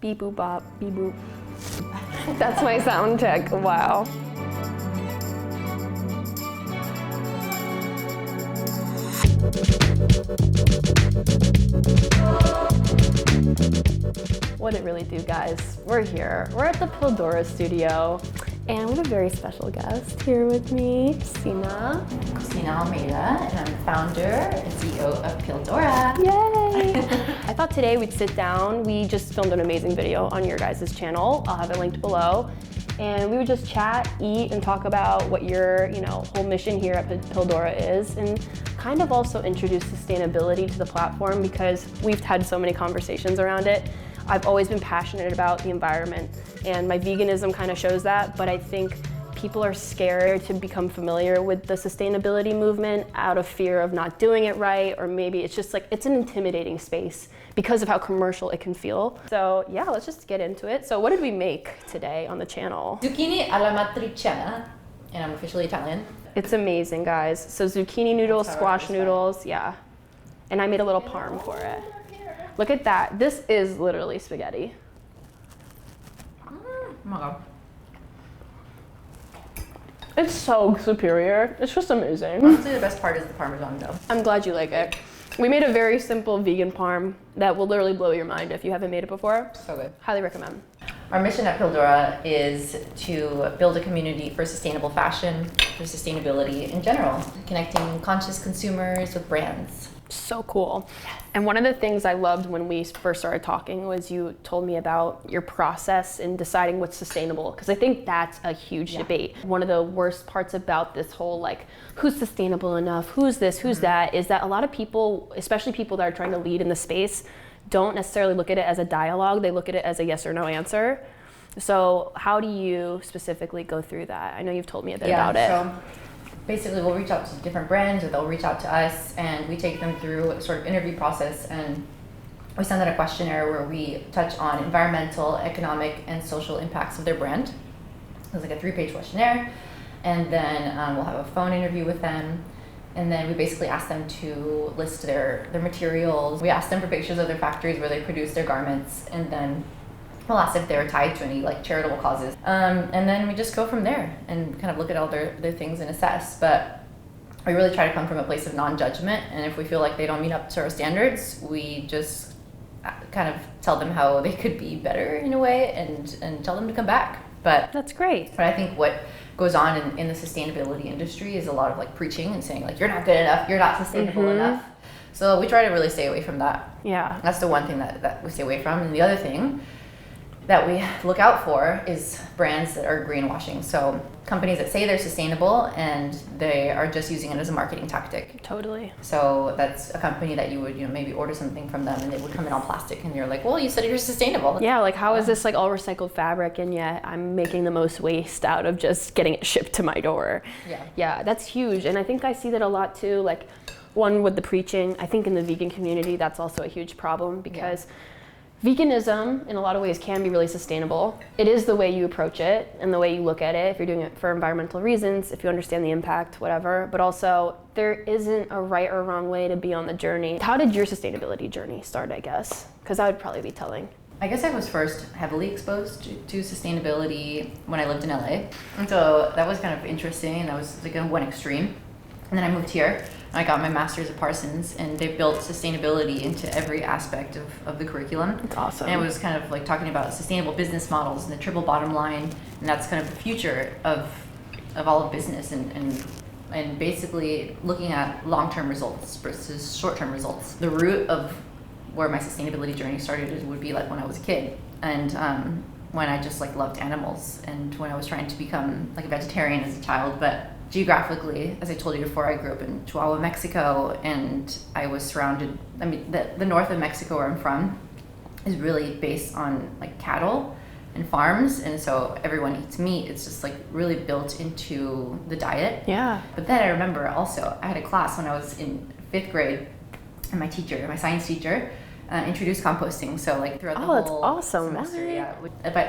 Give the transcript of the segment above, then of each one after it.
Beep boop bop, beep boop. That's my sound check. Wow. What it really do, guys? We're here. We're at the Pildora studio, and we have a very special guest here with me, Christina Almeida, and I'm the founder and CEO of Pildora. Yay! I thought today we'd sit down. We just filmed an amazing video on your guys' channel. I'll have it linked below. And we would just chat, eat, and talk about what your, whole mission here at Pildora is, and kind of also introduce sustainability to the platform because we've had so many conversations around it. I've always been passionate about the environment, and my veganism kind of shows that, but I think people are scared to become familiar with the sustainability movement out of fear of not doing it right, or maybe it's just like, it's an intimidating space because of how commercial it can feel. So yeah, let's just get into it. So what did we make today on the channel? Zucchini alla matriciana, and I'm officially Italian. It's amazing, guys. So zucchini noodles, squash noodles, yeah. And I made a little parm for it. Look at that. This is literally spaghetti. Oh my God. It's so superior. It's just amazing. Honestly, the best part is the Parmesan though. I'm glad you like it. We made a very simple vegan parm that will literally blow your mind if you haven't made it before. So good. Highly recommend. Our mission at Pildora is to build a community for sustainable fashion, for sustainability in general, connecting conscious consumers with brands. So cool. And one of the things I loved when we first started talking was you told me about your process in deciding what's sustainable, because I think that's a huge debate. One of the worst parts about this whole who's sustainable enough, who's this, who's that, is that a lot of people, especially people that are trying to lead in the space, don't necessarily look at it as a dialogue. They look at it as a yes or no answer. So how do you specifically go through that? I know you've told me a bit about it. So basically we'll reach out to different brands, or they'll reach out to us, and we take them through a sort of interview process, and we send out a questionnaire where we touch on environmental, economic, and social impacts of their brand. It's like a 3-page questionnaire, and then we'll have a phone interview with them, and then we basically ask them to list their materials. We ask them for pictures of their factories where they produce their garments, and then we'll ask if they're tied to any charitable causes. And then we just go from there and kind of look at all their things and assess. But we really try to come from a place of non-judgment. And if we feel like they don't meet up to our standards, we just kind of tell them how they could be better in a way, and tell them to come back. But that's great. But I think what goes on in the sustainability industry is a lot of preaching and saying you're not good enough, you're not sustainable enough. So we try to really stay away from that. Yeah. That's the one thing that we stay away from. And the other thing that we look out for is brands that are greenwashing. So companies that say they're sustainable and they are just using it as a marketing tactic. Totally. So that's a company that you would maybe order something from them, and they would come in all plastic, and you're like, well, you said you're sustainable. Yeah, how is this all recycled fabric, and yet I'm making the most waste out of just getting it shipped to my door. Yeah, that's huge. And I think I see that a lot too, one with the preaching. I think in the vegan community that's also a huge problem, because veganism in a lot of ways can be really sustainable. It is the way you approach it and the way you look at it, if you're doing it for environmental reasons, if you understand the impact, whatever. But also, there isn't a right or wrong way to be on the journey. How did your sustainability journey start, I guess? Because that would probably be telling. I guess I was first heavily exposed to sustainability when I lived in LA. And so that was kind of interesting, and that was one extreme. And then I moved here. I got my master's at Parsons, and they built sustainability into every aspect of the curriculum. That's awesome. And it was kind of talking about sustainable business models and the triple bottom line, and that's kind of the future of all of business, and basically looking at long-term results versus short-term results. The root of where my sustainability journey started would be when I was a kid, and when I just loved animals, and when I was trying to become a vegetarian as a child. But geographically, as I told you before, I grew up in Chihuahua, Mexico, and I was surrounded, the north of Mexico where I'm from is really based on cattle and farms, and so everyone eats meat. It's just really built into the diet. Yeah. But then I remember also, I had a class when I was in 5th grade, and my science teacher, introduced composting. So throughout the whole that's awesome. semester,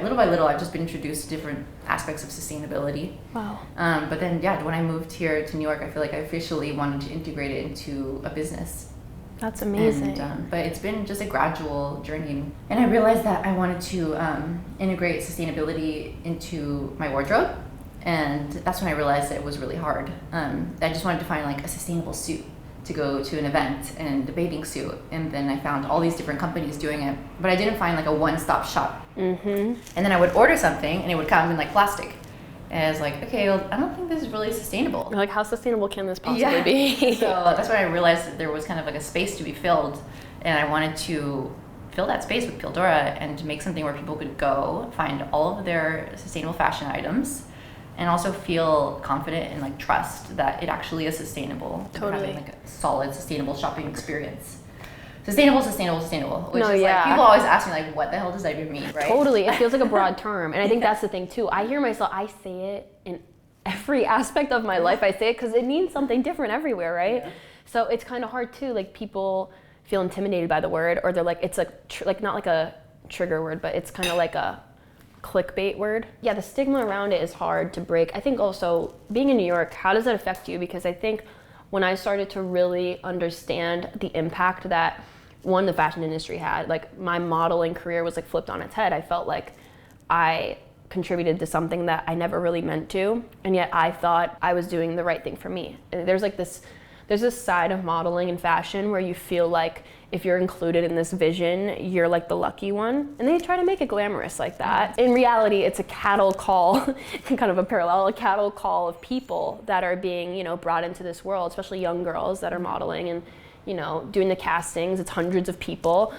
little by little, I've just been introduced to different aspects of sustainability. Wow. But then when I moved here to New York, I feel I officially wanted to integrate it into a business. That's amazing. But it's been just a gradual journey. And I realized that I wanted to integrate sustainability into my wardrobe. And that's when I realized that it was really hard. I just wanted to find like a sustainable suit to go to an event, and a bathing suit. And then I found all these different companies doing it. But I didn't find like a one-stop shop. And then I would order something and it would come in like plastic. And I was like, okay, well, I don't think this is really sustainable. You're like, how sustainable can this possibly be? So that's when I realized that there was kind of like a space to be filled, and I wanted to fill that space with Pildora and to make something where people could go find all of their sustainable fashion items and also feel confident and like trust that it actually is sustainable. Totally. Having like a solid, sustainable shopping experience. Sustainable, which No, is yeah. like, people always ask me like, what the hell does that even mean, right? Totally, it feels like a broad term, and I think that's the thing too. I hear myself, I say it in every aspect of my life. I say it because it means something different everywhere, right? Yeah. So it's kind of hard too. Like people feel intimidated by the word, or they're like, it's like not like a trigger word, but it's kind of like a clickbait word. Yeah, the stigma around it is hard to break. I think also being in New York, how does that affect you? Because I think when I started to really understand the impact that the fashion industry had, like my modeling career was like flipped on its head. I felt like I contributed to something that I never really meant to, and yet I thought I was doing the right thing for me. And there's this side of modeling and fashion where you feel like if you're included in this vision, you're like the lucky one. And they try to make it glamorous like that. In reality, it's a cattle call, kind of a parallel, a cattle call of people that are being, brought into this world, especially young girls that are modeling and, doing the castings. It's hundreds of people.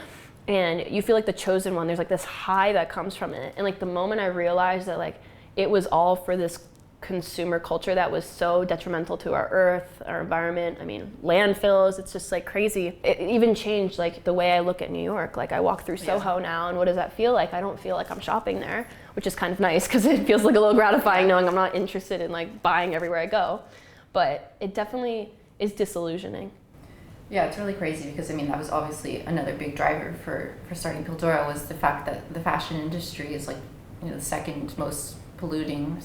And you feel like the chosen one. There's like this high that comes from it. And like the moment I realized that like it was all for this consumer culture that was so detrimental to our earth, our environment. I mean, landfills, it's just like crazy. It even changed like the way I look at New York. Like I walk through Soho now, and what does that feel like? I don't feel like I'm shopping there, which is kind of nice because it feels like a little gratifying knowing I'm not interested in like buying everywhere I go. But it definitely is disillusioning. Yeah, it's really crazy because I mean that was obviously another big driver for starting Pildora, was the fact that the fashion industry is like the second or third most polluting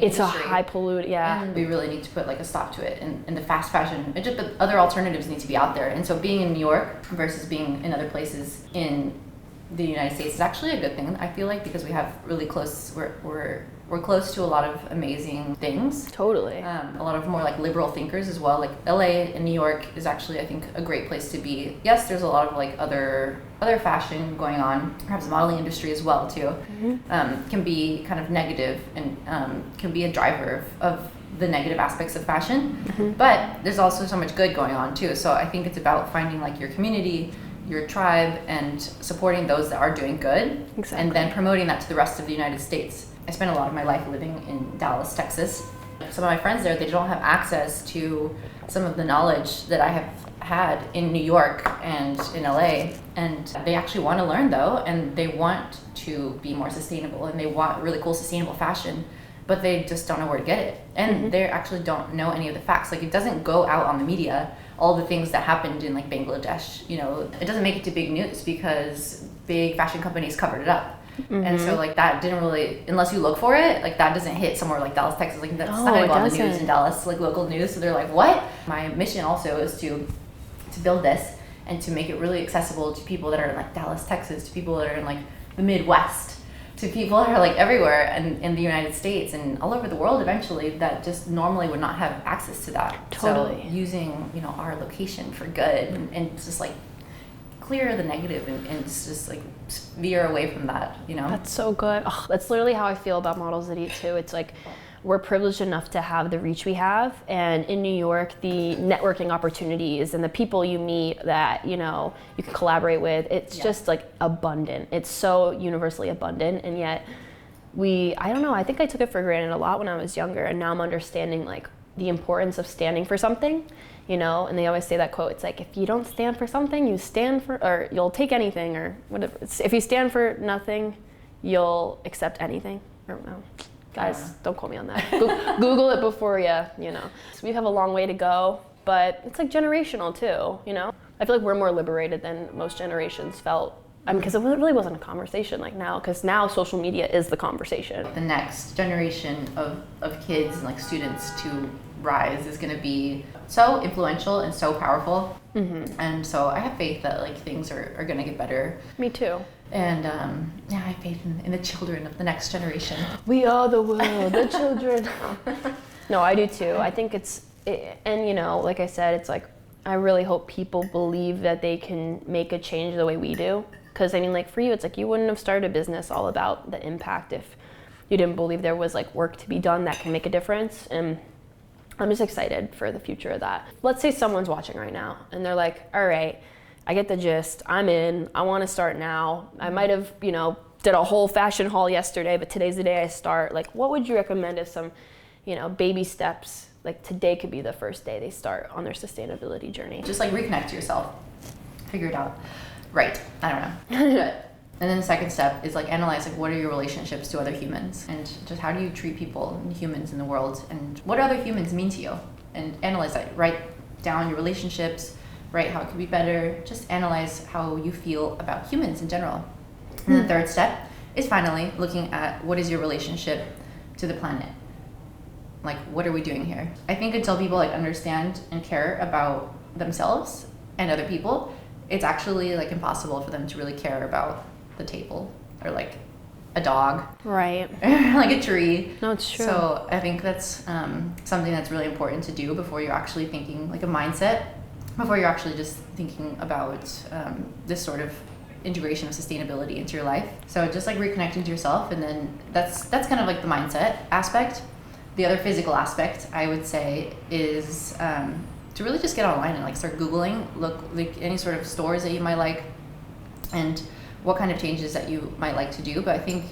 it's industry. A high pollutant, yeah. And we really need to put like a stop to it. And the fast fashion, but other alternatives need to be out there. And so being in New York versus being in other places in the United States is actually a good thing, I feel like, because we have really close, we're close to a lot of amazing things. Totally. A lot of more like liberal thinkers as well. Like LA and New York is actually, I think, a great place to be. Yes, there's a lot of like other fashion going on, perhaps the modeling industry as well too. Can be kind of negative and can be a driver of the negative aspects of fashion. But there's also so much good going on too. So I think it's about finding like your community, your tribe, and supporting those that are doing good. Exactly. And then promoting that to the rest of the United States. I spent a lot of my life living in Dallas, Texas. Some of my friends there, they don't have access to some of the knowledge that I have had in New York and in LA. And they actually want to learn though, and they want to be more sustainable, and they want really cool sustainable fashion, but they just don't know where to get it. And they actually don't know any of the facts. Like it doesn't go out on the media, all the things that happened in like Bangladesh, it doesn't make it to big news because big fashion companies covered it up. And so like that didn't really, unless you look for it, like that doesn't hit somewhere like Dallas, Texas. Like that's not gonna go on the news in Dallas, like local news. So they're like, what? My mission also is to build this and to make it really accessible to people that are in like Dallas, Texas, to people that are in like the Midwest, to people that are like everywhere and in the United States and all over the world eventually that just normally would not have access to that. Totally. So using, our location for good and just like clear the negative and just like veer away from that, That's so good. Oh, that's literally how I feel about Models That Eat too. It's like we're privileged enough to have the reach we have, and in New York, the networking opportunities and the people you meet that you can collaborate with, it's just like abundant. It's so universally abundant, and yet I don't know, I think I took it for granted a lot when I was younger, and now I'm understanding like the importance of standing for something. And they always say that quote, it's like, if you don't stand for something, or you'll take anything, or whatever. If you stand for nothing, you'll accept anything. I don't know. Guys, don't quote me on that. Google it before So we have a long way to go, but it's like generational too, I feel like we're more liberated than most generations felt. Because it really wasn't a conversation like now, because now social media is the conversation. The next generation of kids and like students to rise is going to be so influential and so powerful. And so I have faith that like things are going to get better. Me too. And I have faith in the children of the next generation. We are the world, the children. No, I do too. I think and you know, like I said, it's like, I really hope people believe that they can make a change the way we do. Because I mean, like for you, it's like you wouldn't have started a business all about the impact if you didn't believe there was like work to be done that can make a difference. And I'm just excited for the future of that. Let's say someone's watching right now and they're like, all right, I get the gist, I'm in, I want to start now. I might have, you know, did a whole fashion haul yesterday, but today's the day I start. Like, what would you recommend as some, you know, baby steps? Like today could be the first day they start on their sustainability journey. Just like reconnect to yourself, figure it out. Right, I don't know. And then the second step is like analyze like what are your relationships to other humans, and just how do you treat people and humans in the world, and what do other humans mean to you, and analyze that. Write down your relationships, write how it could be better. Just analyze how you feel about humans in general. And the third step is finally looking at what is your relationship to the planet. Like, what are we doing here? I think until people like understand and care about themselves and other people, it's actually like impossible for them to really care about the table or like a dog, right? Like a tree. No, it's true. So I think that's something that's really important to do before you're actually thinking like a mindset, before you're actually just thinking about this sort of integration of sustainability into your life. So just like reconnecting to yourself, and then that's kind of like the mindset aspect. The other physical aspect I would say is to really just get online and like start Googling, look like any sort of stores that you might like, and what kind of changes that you might like to do. But I think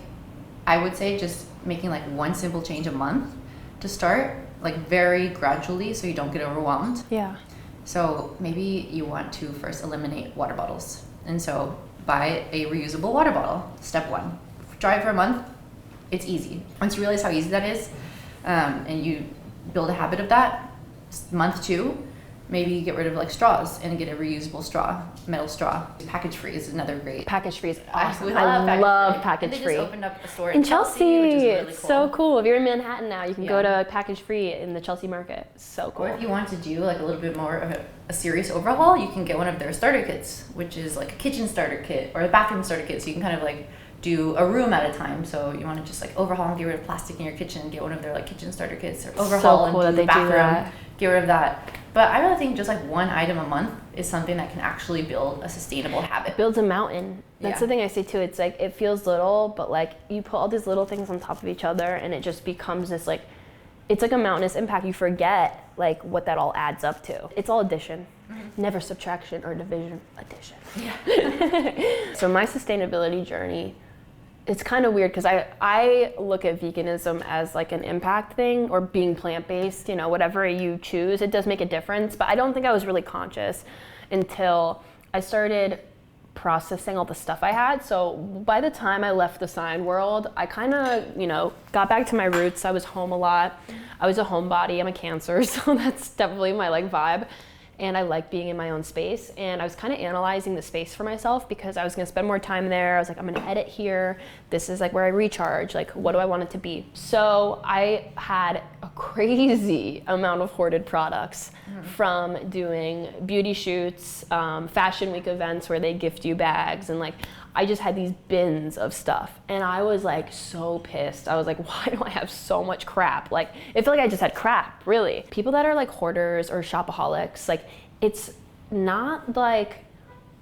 I would say just making like one simple change a month to start, like very gradually, so you don't get overwhelmed. Yeah. So maybe you want to first eliminate water bottles, and so buy a reusable water bottle. Step one. Try it for a month. It's easy. Once you realize how easy that is, and you build a habit of that, month two, maybe get rid of like straws and get a reusable straw, metal straw. Package free is another great. Package free is awesome. I love package free. They just opened up a store in Chelsea, which is really it's cool. so cool. If you're in Manhattan now, you can go to package free in the Chelsea market. So cool. Or if you want to do like a little bit more of a serious overhaul, you can get one of their starter kits, which is like a kitchen starter kit or a bathroom starter kit. So you can kind of like do a room at a time. So you want to just like overhaul and get rid of plastic in your kitchen, get one of their like kitchen starter kits, or overhaul so cool and do the that they do bathroom, that. get rid of that. But I really think just like one item a month is something that can actually build a sustainable habit. It builds a mountain. That's Yeah. the thing I say too. It's like it feels little, but like you put all these little things on top of each other, and it just becomes this like, it's like a mountainous impact. You forget like what that all adds up to. It's all addition, never subtraction or division. Addition. Yeah. So my sustainability journey, it's kind of weird because I look at veganism as like an impact thing, or being plant-based, you know, whatever you choose, it does make a difference. But I don't think I was really conscious until I started processing all the stuff I had. So by the time I left the sign world, I kind of, you know, got back to my roots. I was home a lot. I was a homebody. I'm a Cancer, so that's definitely my like vibe. And I like being in my own space. And I was kind of analyzing the space for myself because I was gonna spend more time there. I was like, I'm gonna edit here. This is like where I recharge. Like, what do I want it to be? So I had a crazy amount of hoarded products from doing beauty shoots, fashion week events where they gift you bags, and like, I just had these bins of stuff, and I was like so pissed. I was like, why do I have so much crap? Like, it felt like I just had crap, really. People that are like hoarders or shopaholics, like, it's not like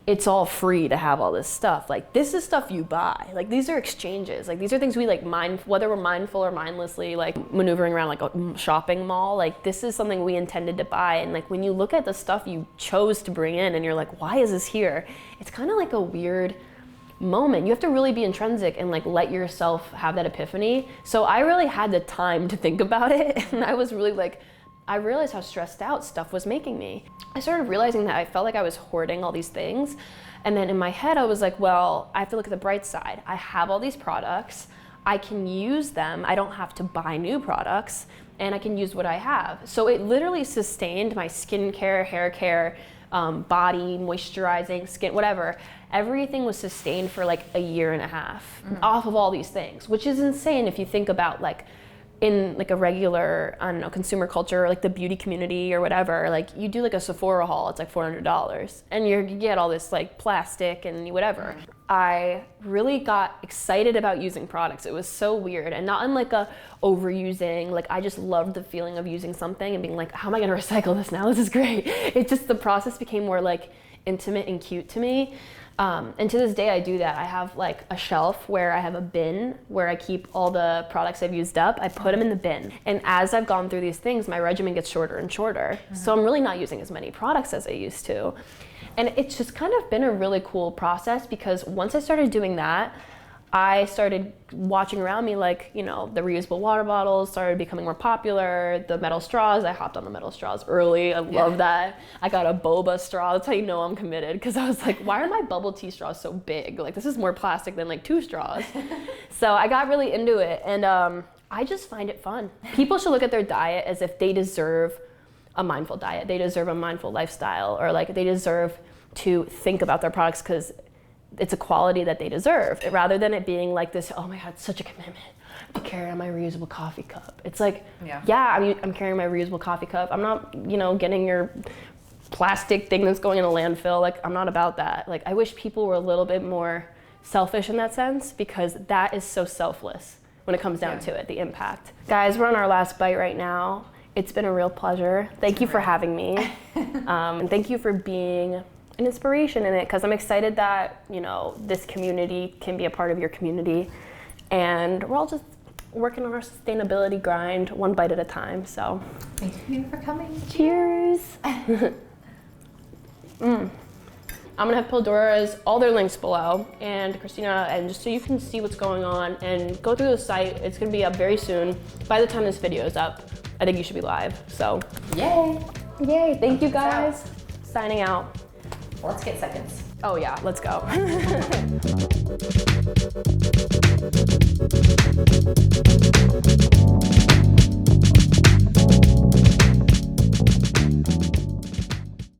it's all free to have all this stuff. Like, this is stuff you buy. Like, these are exchanges. Like, these are things we like whether we're mindful or mindlessly like maneuvering around like a shopping mall. Like, this is something we intended to buy. And like, when you look at the stuff you chose to bring in and you're like, why is this here? It's kind of like a weird moment. You have to really be intrinsic and like let yourself have that epiphany. So I really had the time to think about it, and I was really like, I realized how stressed out stuff was making me. I started realizing that I felt like I was hoarding all these things, and then in my head I was like, well, I have to look at the bright side. I have all these products, I can use them, I don't have to buy new products, and I can use what I have. So it literally sustained my skincare, hair care, body, moisturizing, skin, whatever. Everything was sustained for like a year and a half off of all these things, which is insane if you think about like in like a regular, I don't know, consumer culture, like the beauty community or whatever, like you do like a Sephora haul, it's like $400 and you get all this like plastic and whatever. I really got excited about using products. It was so weird, and not in like a overusing, like I just loved the feeling of using something and being like, how am I gonna recycle this now? This is great. It just, the process became more like intimate and cute to me. And to this day I do that. I have like a shelf where I have a bin where I keep all the products I've used up. I put them in the bin. And as I've gone through these things, my regimen gets shorter and shorter. So I'm really not using as many products as I used to. And it's just kind of been a really cool process, because once I started doing that, I started watching around me, like, you know, the reusable water bottles started becoming more popular, the metal straws, I hopped on the metal straws early, I love that. I got a boba straw, that's how you know I'm committed, because I was like, why are my bubble tea straws so big? Like, this is more plastic than like 2 straws. So I got really into it, and I just find it fun. People should look at their diet as if they deserve a mindful diet, they deserve a mindful lifestyle, or like they deserve to think about their products because it's a quality that they deserve, rather than it being like this, oh my God, it's such a commitment to carry around my reusable coffee cup. It's like, I'm carrying my reusable coffee cup. I'm not, you know, getting your plastic thing that's going in a landfill. Like, I'm not about that. Like, I wish people were a little bit more selfish in that sense, because that is so selfless when it comes down to it, the impact. Guys, we're on our last bite right now. It's been a real pleasure. Thank you for having me. And thank you for being an inspiration in it, because I'm excited that, you know, this community can be a part of your community, and we're all just working on our sustainability grind one bite at a time. So thank you for coming. Cheers. I'm gonna have Pildora's, all their links below, and Christina, and just so you can see what's going on and go through the site. It's gonna be up very soon. By the time this video is up, I think you should be live. So yay. Thank you guys. Signing out. Let's get seconds. Oh yeah, let's go.